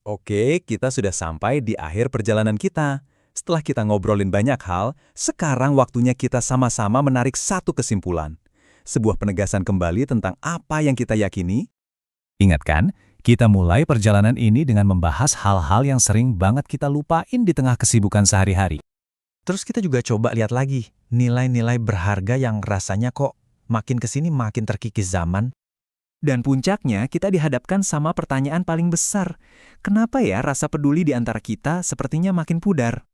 Oke, kita sudah sampai di akhir perjalanan kita. Setelah kita ngobrolin banyak hal, sekarang waktunya kita sama-sama menarik satu kesimpulan. Sebuah penegasan kembali tentang apa yang kita yakini. Ingat kan, kita mulai perjalanan ini dengan membahas hal-hal yang sering banget kita lupain di tengah kesibukan sehari-hari. Terus kita juga coba lihat lagi, nilai-nilai berharga yang rasanya kok makin kesini makin terkikis zaman. Dan puncaknya, kita dihadapkan sama pertanyaan paling besar. Kenapa ya rasa peduli di antara kita sepertinya makin pudar?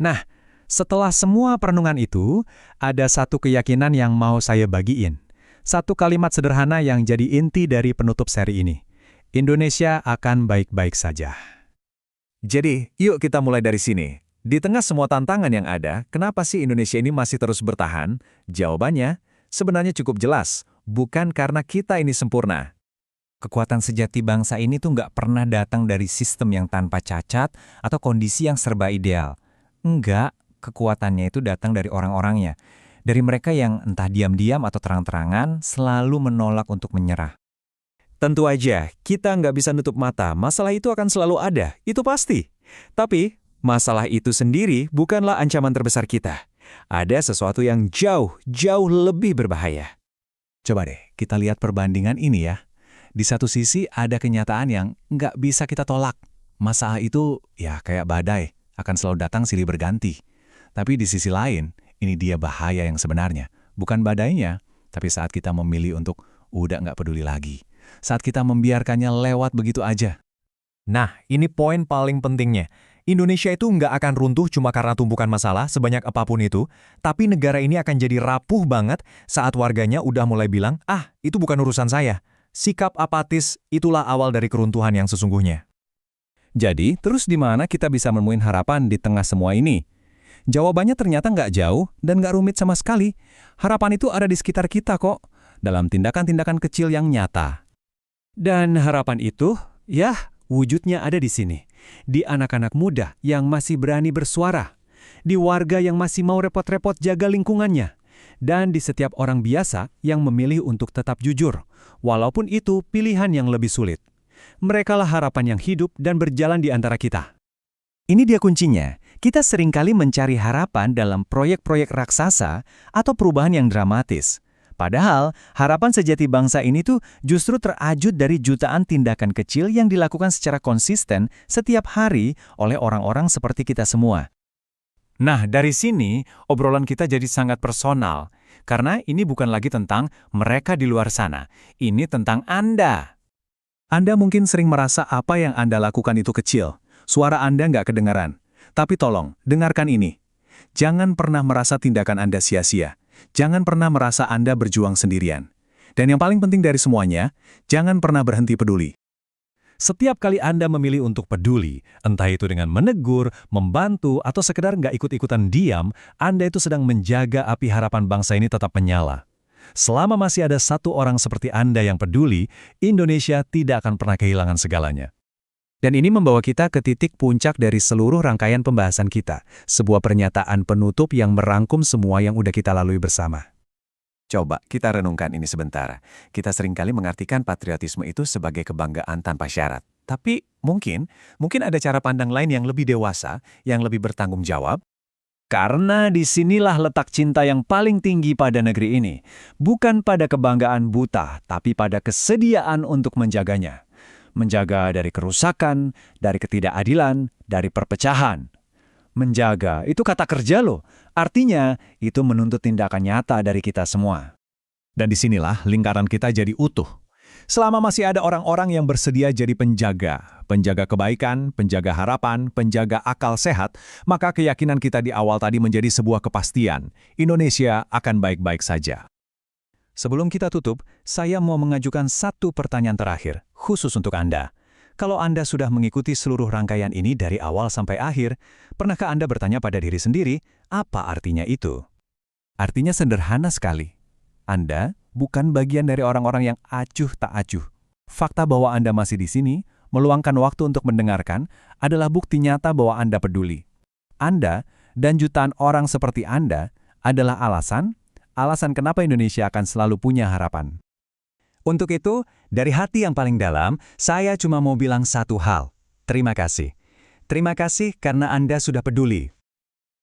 Nah, setelah semua perenungan itu, ada satu keyakinan yang mau saya bagiin. Satu kalimat sederhana yang jadi inti dari penutup seri ini. Indonesia akan baik-baik saja. Jadi, yuk kita mulai dari sini. Di tengah semua tantangan yang ada, kenapa sih Indonesia ini masih terus bertahan? Jawabannya sebenarnya cukup jelas. Bukan karena kita ini sempurna. Kekuatan sejati bangsa ini tuh nggak pernah datang dari sistem yang tanpa cacat atau kondisi yang serba ideal. Enggak, kekuatannya itu datang dari orang-orangnya. Dari mereka yang entah diam-diam atau terang-terangan selalu menolak untuk menyerah. Tentu aja, kita nggak bisa nutup mata, masalah itu akan selalu ada, itu pasti. Tapi, masalah itu sendiri bukanlah ancaman terbesar kita. Ada sesuatu yang jauh lebih berbahaya. Coba deh, kita lihat perbandingan ini ya. Di satu sisi ada kenyataan yang nggak bisa kita tolak. Masalah itu ya kayak badai, akan selalu datang silih berganti. Tapi di sisi lain, ini dia bahaya yang sebenarnya. Bukan badainya, tapi saat kita memilih untuk udah nggak peduli lagi. Saat kita membiarkannya lewat begitu aja. Nah, ini poin paling pentingnya. Indonesia itu nggak akan runtuh cuma karena tumpukan masalah sebanyak apapun itu, tapi negara ini akan jadi rapuh banget saat warganya udah mulai bilang, itu bukan urusan saya. Sikap apatis itulah awal dari keruntuhan yang sesungguhnya. Jadi, terus di mana kita bisa menemuin harapan di tengah semua ini? Jawabannya ternyata nggak jauh dan nggak rumit sama sekali. Harapan itu ada di sekitar kita kok, dalam tindakan-tindakan kecil yang nyata. Dan harapan itu, wujudnya ada di sini. Di anak-anak muda yang masih berani bersuara. Di warga yang masih mau repot-repot jaga lingkungannya. Dan di setiap orang biasa yang memilih untuk tetap jujur. Walaupun itu pilihan yang lebih sulit. Merekalah harapan yang hidup dan berjalan di antara kita. Ini dia kuncinya. Kita seringkali mencari harapan dalam proyek-proyek raksasa atau perubahan yang dramatis. Padahal, harapan sejati bangsa ini tuh justru terajut dari jutaan tindakan kecil yang dilakukan secara konsisten setiap hari oleh orang-orang seperti kita semua. Nah, dari sini, obrolan kita jadi sangat personal. Karena ini bukan lagi tentang mereka di luar sana. Ini tentang Anda. Anda mungkin sering merasa apa yang Anda lakukan itu kecil. Suara Anda nggak kedengaran. Tapi tolong, dengarkan ini. Jangan pernah merasa tindakan Anda sia-sia. Jangan pernah merasa Anda berjuang sendirian. Dan yang paling penting dari semuanya, jangan pernah berhenti peduli. Setiap kali Anda memilih untuk peduli, entah itu dengan menegur, membantu, atau sekedar nggak ikut-ikutan diam, Anda itu sedang menjaga api harapan bangsa ini tetap menyala. Selama masih ada satu orang seperti Anda yang peduli, Indonesia tidak akan pernah kehilangan segalanya. Dan ini membawa kita ke titik puncak dari seluruh rangkaian pembahasan kita, sebuah pernyataan penutup yang merangkum semua yang udah kita lalui bersama. Coba kita renungkan ini sebentar. Kita seringkali mengartikan patriotisme itu sebagai kebanggaan tanpa syarat. Tapi mungkin ada cara pandang lain yang lebih dewasa, yang lebih bertanggung jawab. Karena disinilah letak cinta yang paling tinggi pada negeri ini. Bukan pada kebanggaan buta, tapi pada kesediaan untuk menjaganya. Menjaga dari kerusakan, dari ketidakadilan, dari perpecahan. Menjaga, itu kata kerja loh. Artinya, itu menuntut tindakan nyata dari kita semua. Dan disinilah lingkaran kita jadi utuh. Selama masih ada orang-orang yang bersedia jadi penjaga kebaikan, penjaga harapan, penjaga akal sehat, maka keyakinan kita di awal tadi menjadi sebuah kepastian. Indonesia akan baik-baik saja. Sebelum kita tutup, saya mau mengajukan satu pertanyaan terakhir, khusus untuk Anda. Kalau Anda sudah mengikuti seluruh rangkaian ini dari awal sampai akhir, pernahkah Anda bertanya pada diri sendiri, apa artinya itu? Artinya sederhana sekali. Anda bukan bagian dari orang-orang yang acuh tak acuh. Fakta bahwa Anda masih di sini, meluangkan waktu untuk mendengarkan, adalah bukti nyata bahwa Anda peduli. Anda dan jutaan orang seperti Anda adalah alasan kenapa Indonesia akan selalu punya harapan. Untuk itu, dari hati yang paling dalam, saya cuma mau bilang satu hal. Terima kasih. Terima kasih karena Anda sudah peduli.